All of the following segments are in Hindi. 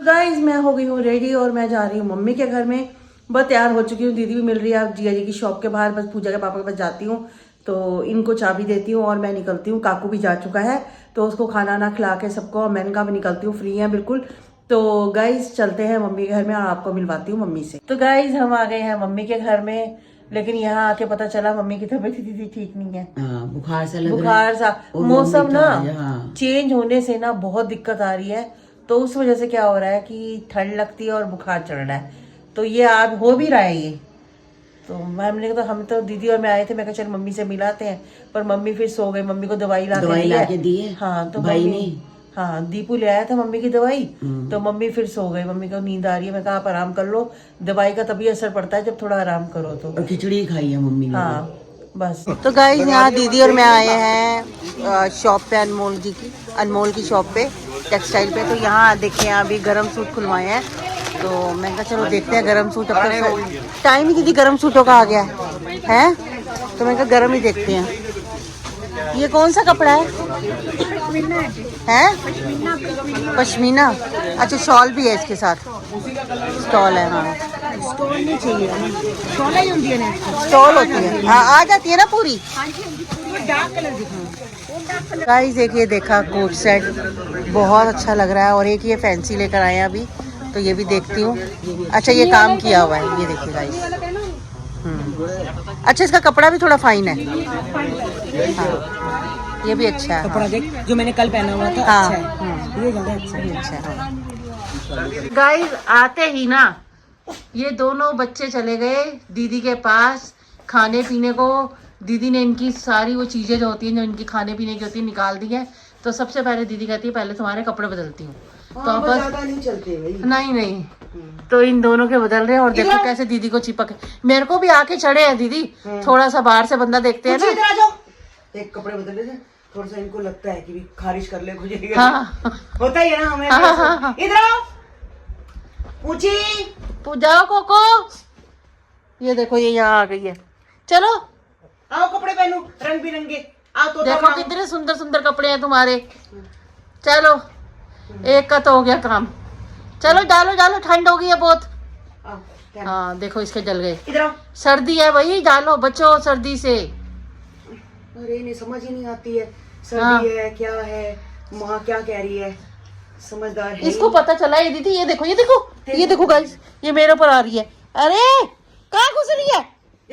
गाइस मैं हो गई हूँ रेडी और मैं जा रही हूँ मम्मी के घर में। बस तैयार हो चुकी हूँ, दीदी भी मिल रही है अब जिया जी की शॉप के बाहर। बस पूजा के पापा के पास जाती हूँ तो इनको चाबी देती हूँ और मैं निकलती हूँ। काकू भी जा चुका है तो उसको खाना ना खिला के सबको मैंने कहा निकलती हूँ, फ्री है बिल्कुल। तो गाइज चलते हैं मम्मी के घर में और आपको मिलवाती हूँ मम्मी से। तो गाइज हम आ गए हैं मम्मी के घर में, लेकिन यहाँ आके पता चला मम्मी की तबीयत ठीक नहीं है। बुखार सा लग रहा बुखार सा मौसम ना है। चेंज होने से ना बहुत दिक्कत आ रही है। तो उस वजह से क्या हो रहा है कि ठंड लगती है और बुखार चढ़ रहा है। तो ये आज हो भी रहा है ये। तो हमने तो हम तो दीदी और मैं आए थे, मैं कहा चल मम्मी से मिलाते हैं, पर मम्मी फिर सो गई। मम्मी को दवाई ला के दी है। हाँ तो भाई मम्मी हाँ दीपू ले आया था मम्मी की दवाई। तो मम्मी फिर सो गई, मम्मी को नींद आ रही है। मैं कहा आप आराम कर लो, दवाई का तभी असर पड़ता है जब थोड़ा आराम करो। तो खिचड़ी खाई है मम्मी ने। हाँ बस। तो गाइस यहाँ दीदी और मैं आए हैं शॉप पे, अनमोल की शॉप पे, टेक्सटाइल पे। तो यहाँ देखिए यहाँ अभी गर्म सूट खुलवाए हैं। तो मैं कहा चलो देखते हैं गर्म सूट। अब तक टाइम ही दीदी गर्म सूटों का आ गया है तो मैं कहा गर्म ही देखते हैं। ये कौन सा कपड़ा है? पश्मीना। अच्छा शॉल भी है इसके साथ, स्टॉल है। हाँ स्टॉल नहीं चाहिए, स्टॉल होती है। हाँ आ जाती है ना पूरी। गाइस एक ये देखा कोट सेट बहुत अच्छा लग रहा है, और एक ये फैंसी लेकर आए हैं अभी, तो ये भी देखती हूँ। अच्छा ये काम किया हुआ है, ये देखिए गाइस। अच्छा इसका कपड़ा भी थोड़ा फाइन है। हाँ ये भी अच्छा है। कपड़ा देख जो मैंने कल पहना हुआ था। हाँ अच्छा है। ये ज्यादा अच्छा है। गाइस आते ही ना ये दोनों बच्चे चले गए दीदी के पास खाने पीने को। दीदी ने इनकी सारी वो चीजें जो होती हैं, जो इनकी खाने पीने की होती है, निकाल दी है। तो सबसे पहले दीदी कहती है पहले तुम्हारे कपड़े बदलती हूँ। तो अब बस नहीं चलते नहीं तो इन दोनों के बदल रहे हैं। और देखो कैसे दीदी को चिपक, मेरे को भी आके चढ़े हैं दीदी। थोड़ा सा बाहर से बंदा देखते हैं ना। एक कपड़े बदल लेते, थोड़ा सा इनको लगता है कि भी खारिज कर ले कुछ। हाँ होता ही है ना हमें। इधर आओ जाओ कोको। ये देखो ये यहाँ आ गई है। चलो आओ कपड़े पहनो रंग बिरंगे। आओ तो देखो कितने सुंदर सुंदर कपड़े हैं तुम्हारे। चलो एक का तो हो गया काम। चलो डालो ठंड हो गई है बहुत। हाँ देखो इसके जल गए। इधर आओ। सर्दी है भाई, डालो बचो सर्दी से। अरे नहीं समझ ही नहीं आती है सर्दी है क्या है, माँ क्या कह रही है, समझदार है। इसको पता चला है दीदी। ये देखो गाइस, ये मेरे ऊपर आ रही है। अरे कहाँ घुस रही है?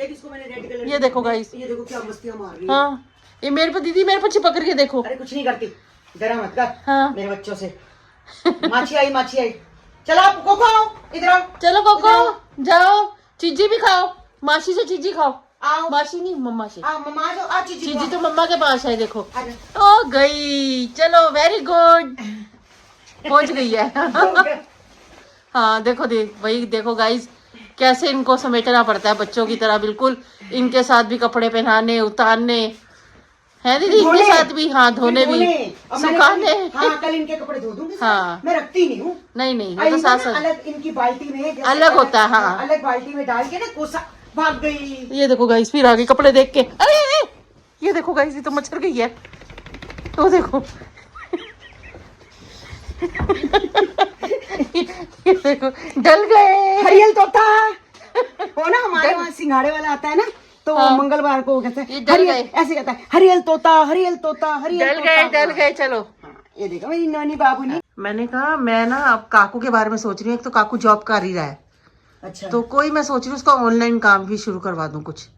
इसको मैंने रेड कलर। ये देखो गाइस, ये देखो क्या मस्तियाँ मार रही है। हाँ ये मेरे पर दीदी मेरे पर चिपक रही है देखो। अरे कुछ नहीं करती, डरा मत कर। हाँ मेरे बच्चों से। माछी आई। चलो आप कोको आओ इधर आओ। चलो कोको जाओ, चीजी भी खाओ, मासी से चीजी खाओ। आओ मासी नहीं मम्मा से। मम्मा जो आ चीजी तो मम्मा के पास है। देखो ओ गई। चलो वेरी गुड, पहुंच गई है। हाँ देखो वही देखो गाइस कैसे इनको समेटना पड़ता है बच्चों की तरह बिल्कुल। इनके साथ भी कपड़े पहनाने उतारने है दीदी, इनके साथ भी। हाँ धोने भी सुखाने। हाँ कल इनके कपड़े धो दूंगी। हाँ मैं रखती नहीं हूँ। नहीं वो तो साथ अलग इनकी बाल्टी में अलग होता है। हाँ अलग बाल्टी में डाल के ना कोसा भाग गई। ये देखो गाइस फिर आगे कपड़े देख के। अरे ये देखो गाइस ये तो मच्छर गई है। तो देखो ये देखो डल गए। हरियल तोता वो ना हमारे वहाँ सिंघाड़े वाला आता है ना, तो मंगलवार को कहता है ऐसे कहता है हरियल तोता डल गए। चलो ये देखो मेरी नानी बाबू ने। मैंने कहा मैं ना अब काकू के बारे में सोच रही हूँ। एक तो काकू जॉब कर ही रहा है। अच्छा तो कोई मैं सोच रही हूँ उसका ऑनलाइन काम भी शुरू करवा दूं, कुछ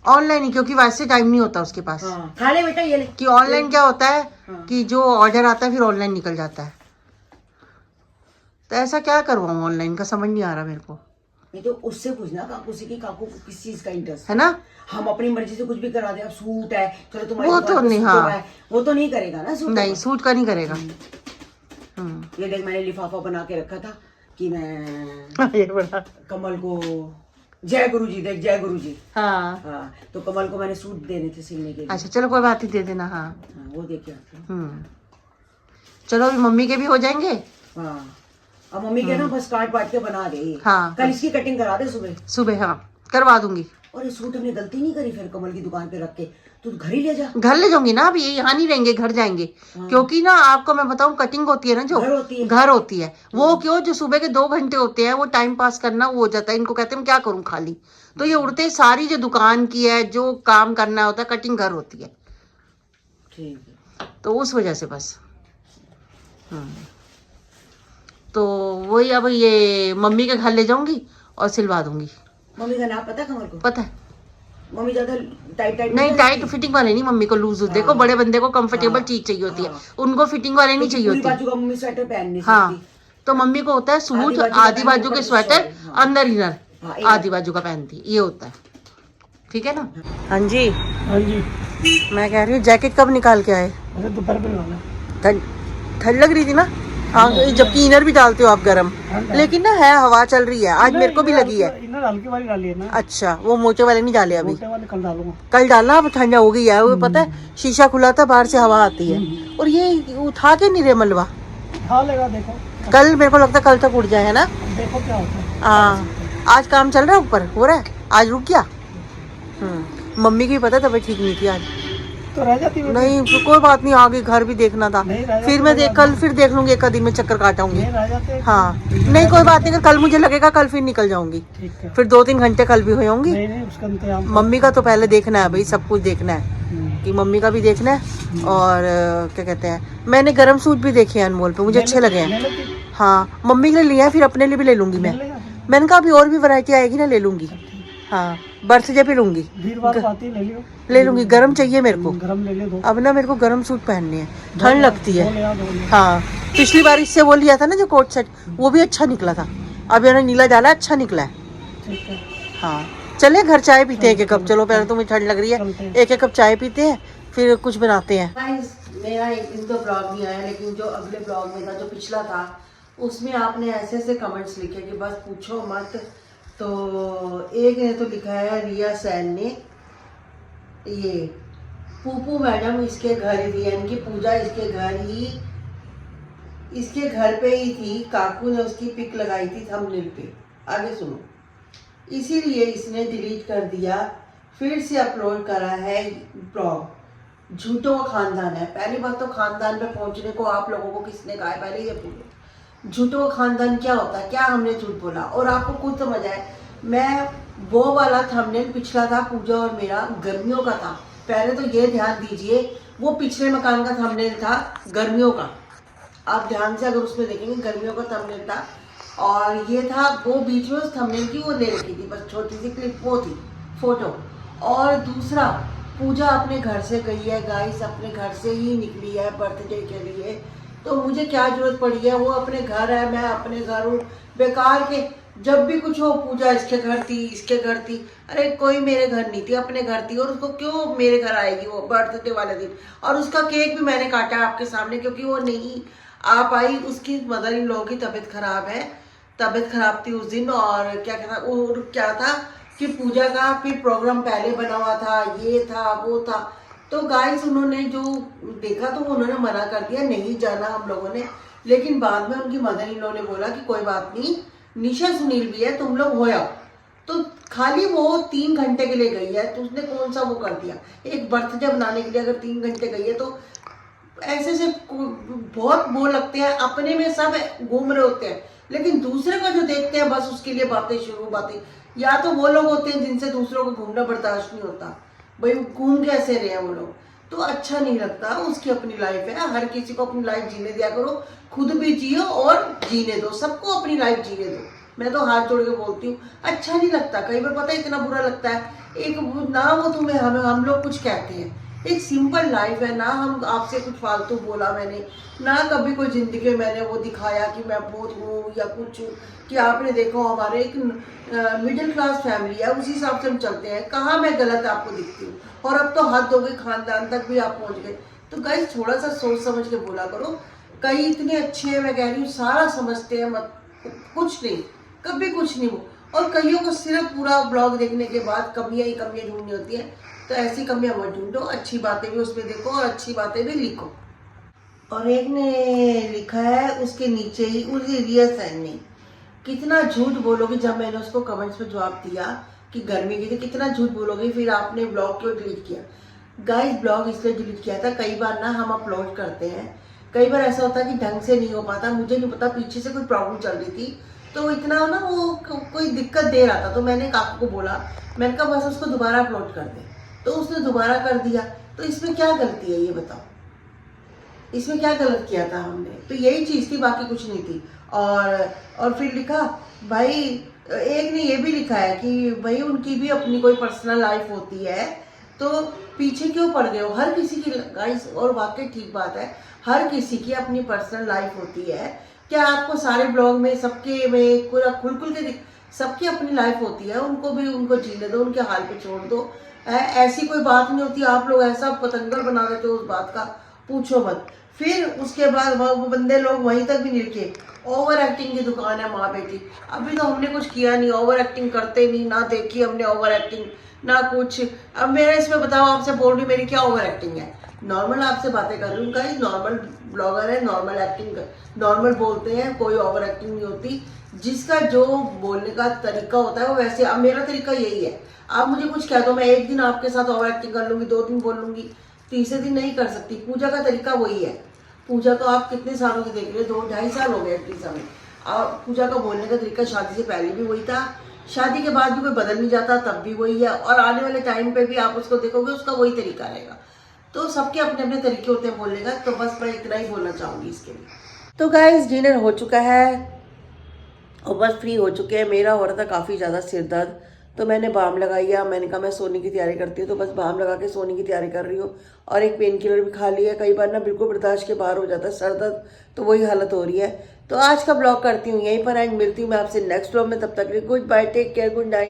ऑनलाइन ही, क्योंकि वैसे टाइम नहीं होता उसके पास। खा ले बेटा ये ले। कि ऑनलाइन क्या होता है कि जो ऑर्डर आता है फिर ऑनलाइन निकल जाता है। तो ऐसा क्या करवाऊँ ऑनलाइन का समझ नहीं आ रहा मेरे को। ये तो उससे पूछना काकू से कि काकू को किस चीज का इंटरेस्ट है ना। हम अपनी मर्जी से कुछ भी करा दे। अब सूट है चलो तुम्हारे वो तो नहीं। हाँ वो तो नहीं करेगा ना सूट। नहीं सूट का नहीं करेगा। ये देख मैंने लिफाफा बना के रखा था कि मैं ये बड़ा कमल को जय गुरु जी। देख जय गुरु जी। हाँ तो कमल को मैंने सूट देने थे सिलने के लिए। अच्छा चलो कोई बात नहीं, दे देना। हाँ वो देखे आते हैं। चलो अभी मम्मी के भी हो जाएंगे। हाँ अब मम्मी के ना बस काट के बना दे। हाँ कल इसकी कटिंग करा दे सुबह। हाँ करवा दूंगी। और ये सूट हमने गलती नहीं करी फिर कमल की दुकान पे रख के, तो घर ही ले जा। घर ले जाऊंगी ना, अभी यहाँ नहीं रहेंगे, घर जाएंगे। क्योंकि ना आपको मैं बताऊं, कटिंग होती है ना जो घर होती है वो क्यों, जो सुबह के 2 घंटे होते हैं वो टाइम पास करना वो हो जाता है। इनको कहते हैं क्या करूं खाली, तो ये उड़ते सारी जो दुकान की है जो काम करना होता है कटिंग घर होती है, ठीक है। तो उस वजह से बस। तो वही अब ये मम्मी के घर ले जाऊंगी और सिलवा दूंगी। मम्मी का नाम पता है कमल को? पता है। मम्मी ज्यादा टाइट नहीं, टाइट फिटिंग वाले नहीं, मम्मी को लूज। देखो बड़े बंदे को कंफर्टेबल चीज चाहिए होती है, उनको फिटिंग वाले नहीं चाहिए होती। बाजू का मम्मी स्वेटर पहन नहीं सकती। हाँ, तो मम्मी को होता है सूट, आधी बाजू के स्वेटर, अंदर इनर आधी बाजू का पहनती, ये होता है। ठीक है ना? हाँ जी, हाँ जी। मैं कह रही हूँ जैकेट कब निकाल के आए? अरे दोपहर पे ठंड लग रही थी ना, जबकि इनर भी डालते हो आप गरम, लेकिन ना है हवा चल रही है, आज मेरे को भी लगी है। इनर हल्की वाली डाली है ना। अच्छा, वो मोटे वाले नहीं डाले अभी? मोटे वाले कल डालूंगा। कल डालना, अब ठंडा हो गई है। वो पता है शीशा खुला था, बाहर से हवा आती है। और ये उठा के नहीं रे मलबा, उठा लेगा देखो। कल मेरे को लगता है कल तक उड़ जाए, है ना? देखो क्या होता है। हाँ, आज काम चल रहा है, ऊपर हो रहा है, आज रुक गया। मम्मी की पता तबीयत ठीक नहीं थी आज, तो रह जाती है। नहीं तो कोई बात नहीं, आगे घर भी देखना था। फिर मैं कल फिर देख लूंगी, एक दिन में चक्कर काटाऊंगी। हाँ नहीं कोई बात नहीं, कल मुझे लगेगा कल फिर निकल जाऊंगी, फिर 2-3 घंटे कल भी हो जाऊंगी। मम्मी का तो पहले देखना है भाई, सब कुछ देखना है कि मम्मी का भी देखना है। और क्या कहते हैं, मैंने गर्म सूट भी देखे हैं अनमोल पे, मुझे अच्छे लगे हैं। हाँ, मम्मी के लिए लिया है, फिर अपने लिए भी ले लूंगी मैं। मैंने कहा अभी और भी वैरायटी आएगी ना, ले लूंगी। हाँ, बर्थडे पे लूंगी, ले लूंगी। गरम चाहिए मेरे को, गरम ले ले दो। अब ना मेरे को गरम सूट पहनने हैं, ठंड लगती है। हाँ, पिछली बार इससे वो लिया था ना जो कोट सेट, वो भी अच्छा निकला था। अब यार नीला डाला, अच्छा निकला है। हाँ, चले घर चाय पीते हैं एक कप। चलो, पहले तुम्हें ठंड लग रही है, एक कप चाय पीते हैं, फिर कुछ बनाते हैं। मेरा एक दिन तो ब्लॉग नहीं आया, लेकिन जो अगले ब्लॉग में था, जो पिछला था, उसमें आपने ऐसे ऐसे कमेंट्स लिखे कि बस पूछो मत। तो एक ने तो लिखा है रिया सैन ने, ये पूपू मैडम इसके घर ही, यानी कि पूजा इसके घर पे ही थी, काकू ने उसकी पिक लगाई थी थंबनेल पे। आगे सुनो, इसीलिए इसने डिलीट कर दिया, फिर से अपलोड करा है ब्लॉग। झूठों का खानदान है। पहली बात तो खानदान पे पहुंचने को आप लोगों को किसने कहा है, पहले ये बोलो। झूठों का खानदान क्या होता है, क्या हमने झूठ बोला? और आपको खुद समझ आए, मैं वो वाला थंबनेल पिछला था पूजा और मेरा, गर्मियों का था। पहले तो ये ध्यान दीजिए, वो पिछले मकान का थंबनेल था गर्मियों का, आप ध्यान से अगर उसमें देखेंगे गर्मियों का थंबनेल था। और ये था वो बीच में उस थंबनेल की वो ले रखी थी, बस छोटी सी क्लिप वो थी, फोटो। और दूसरा, पूजा अपने घर से गई है गाइस, अपने घर से ही निकली है बर्थडे के लिए, तो मुझे क्या जरूरत पड़ी है? वो अपने घर है, मैं अपने घर हूँ। बेकार के जब भी कुछ हो, पूजा इसके घर थी, इसके घर थी। अरे कोई मेरे घर नहीं थी, अपने घर थी। और उसको क्यों मेरे घर आएगी वो बर्थडे वाले दिन? और उसका केक भी मैंने काटा आपके सामने, क्योंकि वो नहीं आ पाई। उसकी मदर इन लॉ की तबीयत खराब है, तबीयत खराब थी उस दिन। और क्या था कि पूजा का फिर प्रोग्राम पहले बना हुआ था, ये था वो था। तो गाइस उन्होंने जो देखा तो उन्होंने मना कर दिया, नहीं जाना हम लोगों ने। लेकिन बाद में उनकी मदर इन लॉ ने बोला कि कोई बात नहीं, निशा सुनील भी है, तुम लोग हो आओ। तो खाली वो 3 घंटे के लिए गई है, तो उसने कौन सा वो कर दिया? एक बर्थडे बनाने के लिए अगर 3 घंटे गई है, तो ऐसे से बहुत वो लगते हैं, अपने में सब घूम रहे होते हैं, लेकिन दूसरे को जो देखते हैं बस उसके लिए बातें शुरू बातें। या तो वो लोग होते हैं जिनसे दूसरों को घूमना बर्दाश्त नहीं होता, भाई घूम कैसे रहे हैं वो लोग, तो अच्छा नहीं लगता। उसकी अपनी लाइफ है, हर किसी को अपनी लाइफ जीने दिया करो, खुद भी जियो और जीने दो, सबको अपनी लाइफ जीने दो। मैं तो हाथ जोड़ के बोलती हूँ, अच्छा नहीं लगता। कई बार पता है इतना बुरा लगता है, एक ना वो तुम्हें हम लोग कुछ कहते हैं, एक सिंपल लाइफ है ना। हम आपसे कुछ फालतू बोला मैंने ना, कभी कोई जिंदगी में मैंने वो दिखाया कि मैं बहुत हूँ या कुछ हूँ, कि आपने देखो हमारे एक मिडिल क्लास फैमिली है, उसी हिसाब से हम चलते हैं। कहाँ मैं गलत आपको दिखती हूँ? और अब तो हद हो गई, खानदान तक भी आप पहुँच गए। तो गाइस थोड़ा सा सोच समझ के बोला करो। कई इतने अच्छे हैं, मैं कह रही हूँ सारा समझते हैं, मत कुछ नहीं, कभी कुछ नहीं हो। और कईयों को सिर्फ पूरा ब्लॉग देखने के बाद कमियां ही कमियां ढूंढनी होती हैं, तो ऐसी कमियां मत ढूंढो, अच्छी बातें भी उसमें देखो और अच्छी बातें भी लिखो। और एक ने लिखा है उसके नीचे ही, उसी रिया सैन ने, कितना झूठ बोलोगे। जब मैंने उसको कमेंट्स में जवाब दिया कि गर्मी की थी, कितना झूठ बोलोगे, फिर आपने ब्लॉग क्यों डिलीट किया। गाइस ब्लॉग इसलिए डिलीट किया था, कई बार ना हम अपलोड करते हैं, कई बार ऐसा होता है कि ढंग से नहीं हो पाता, मुझे नहीं पता पीछे से कोई प्रॉब्लम चल रही थी, तो इतना ना वो कोई दिक्कत दे रहा था, तो मैंने काकू को बोला, मैंने कहा बस उसको दोबारा अपलोड कर दे, तो उसने दोबारा कर दिया। तो इसमें क्या गलती है ये बताओ, इसमें क्या गलत किया था हमने, तो यही चीज़ थी, बाकी कुछ नहीं थी। और फिर लिखा भाई, एक ने ये भी लिखा है कि भाई उनकी भी अपनी कोई पर्सनल लाइफ होती है, तो पीछे क्यों पड़ गए हो। हर किसी की गाइस, और वाकई ठीक बात है, हर किसी की अपनी पर्सनल लाइफ होती है। क्या आपको सारे ब्लॉग में सबके में पूरा खुल के सबकी अपनी लाइफ होती है, उनको भी उनको जीने दो, उनके हाल पे छोड़ दो। ऐसी कोई बात नहीं होती, आप लोग ऐसा पतंगड़ बना देते हो उस बात का, पूछो मत। फिर उसके बाद वो बंदे लोग वहीं तक भी नहीं रुके, ओवर एक्टिंग की दुकान है माँ बेटी। अभी तो हमने कुछ किया नहीं, ओवर एक्टिंग करते नहीं, ना देखी हमने ओवर एक्टिंग ना कुछ। अब मेरे इसमें बताओ, आपसे बोल रही मेरी क्या ओवर एक्टिंग है, नॉर्मल आपसे बातें कर रही हूँ, कहीं नॉर्मल ब्लॉगर है, नॉर्मल एक्टिंग नॉर्मल बोलते हैं, कोई ओवर एक्टिंग नहीं होती। जिसका जो बोलने का तरीका होता है वो वैसे, अब मेरा तरीका यही है, आप मुझे कुछ कह दो, मैं एक दिन आपके साथ ओवर एक्टिंग कर लूंगी, 2 दिन बोल लूंगी, तीसरे दिन नहीं कर सकती। पूजा का तरीका वही है, पूजा को आप कितने सालों से देख रहे हो, 2-2.5 साल हो गए एटलीस्ट हमें। और पूजा का बोलने का तरीका शादी से पहले भी वही था, शादी के बाद भी कोई बदल नहीं जाता, तब भी वही है, और आने वाले टाइम पे भी आप उसको देखोगे उसका वही तरीका रहेगा। तो सबके अपने अपने तरीके होते हैं बोलने का, तो बस मैं इतना ही बोलना चाहूंगी इसके लिए। तो गाइस डिनर हो चुका है और बस फ्री हो चुके हैं। मेरा हो रहा था काफ़ी ज़्यादा सिर दर्द, तो मैंने बाम लगाई है, मैंने कहा मैं सोने की तैयारी करती हूँ, तो बस बाम लगा के सोने की तैयारी कर रही हूँ। और एक पेन किलर भी खा लिया, कई बार ना बिल्कुल बर्दाश्त के बाहर हो जाता है सर दर्द, तो वही हालत हो रही है। तो आज का ब्लॉग करती हूँ यहीं पर एंड, मिलती हूँ मैं आपसे नेक्स्ट ब्लॉग में, तब तक goodbye, take care, good night.